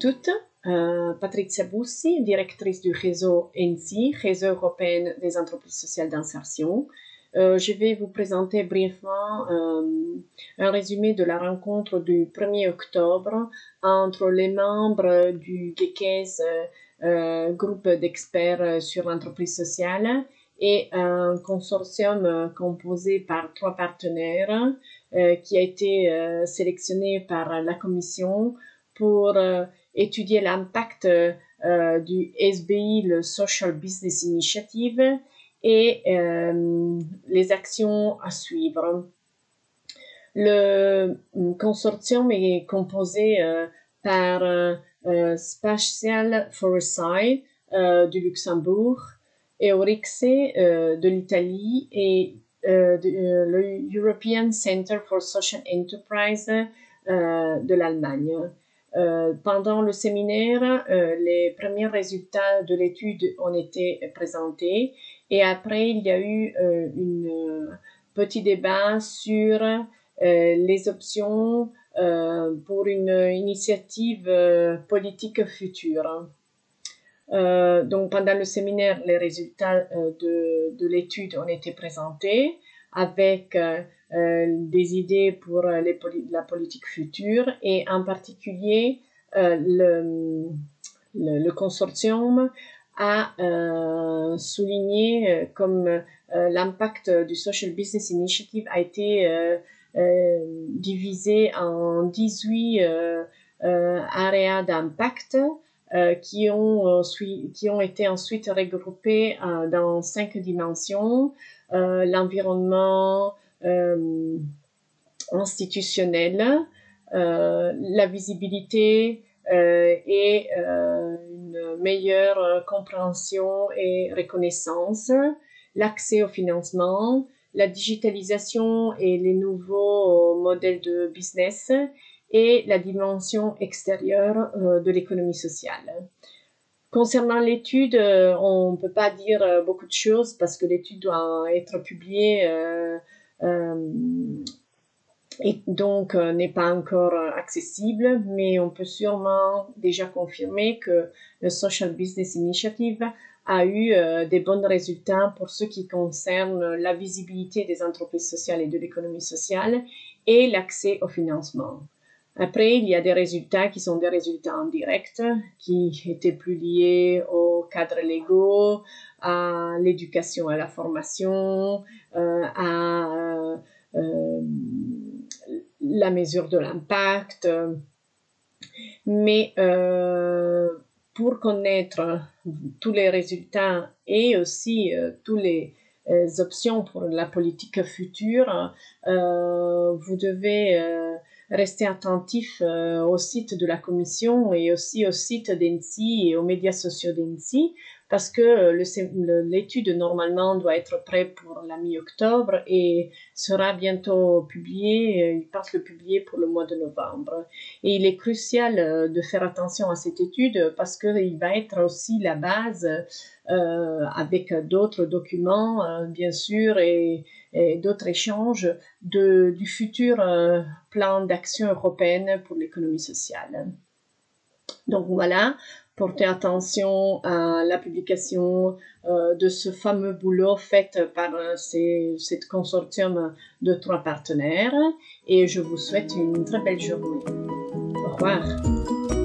toutes, Patrizia Bussi, directrice du réseau ENSI, Réseau européen des entreprises sociales d'insertion. Je vais vous présenter brièvement un résumé de la rencontre du 1er octobre entre les membres du GECES, groupe d'experts sur l'entreprise sociale, et un consortium composé par 3 partenaires qui a été sélectionné par la Commission pour étudier l'impact du SBI, le Social Business Initiative, et les actions à suivre. Le consortium est composé par Spatial Foresight du Luxembourg, Eurixe de l'Italie et le European Center for Social Enterprise de l'Allemagne. Pendant le séminaire, les premiers résultats de l'étude ont été présentés et après il y a eu un petit débat sur les options pour une initiative politique future. Donc pendant le séminaire, les résultats de l'étude ont été présentés avec des idées pour la politique future et en particulier le consortium a souligné comme l'impact du Social Business Initiative a été divisé en 18 areas d'impact qui ont été ensuite regroupés dans 5 dimensions, l'environnement institutionnel, la visibilité et une meilleure compréhension et reconnaissance, l'accès au financement, la digitalisation et les nouveaux modèles de business, et la dimension extérieure de l'économie sociale. Concernant l'étude, on ne peut pas dire beaucoup de choses parce que l'étude doit être publiée et donc n'est pas encore accessible, mais on peut sûrement déjà confirmer que le Social Business Initiative a eu des bons résultats pour ce qui concerne la visibilité des entreprises sociales et de l'économie sociale et l'accès au financement. Après, il y a des résultats qui sont des résultats en direct, qui étaient plus liés aux cadres légaux, à l'éducation, à la formation, à la mesure de l'impact. Mais pour connaître tous les résultats et aussi toutes les options pour la politique future, vous devez rester attentif au site de la Commission et aussi au site d'ENSI et aux médias sociaux d'ENSI parce que l'étude normalement doit être prête pour la mi-octobre et sera bientôt publiée, ils pensent le publier pour le mois de novembre. Et il est crucial de faire attention à cette étude parce qu'il va être aussi la base avec d'autres documents, bien sûr, et d'autres échanges du futur plan d'action européenne pour l'économie sociale. Donc voilà, portez attention à la publication de ce fameux boulot fait par cet consortium de 3 partenaires et je vous souhaite une très belle journée. Au revoir.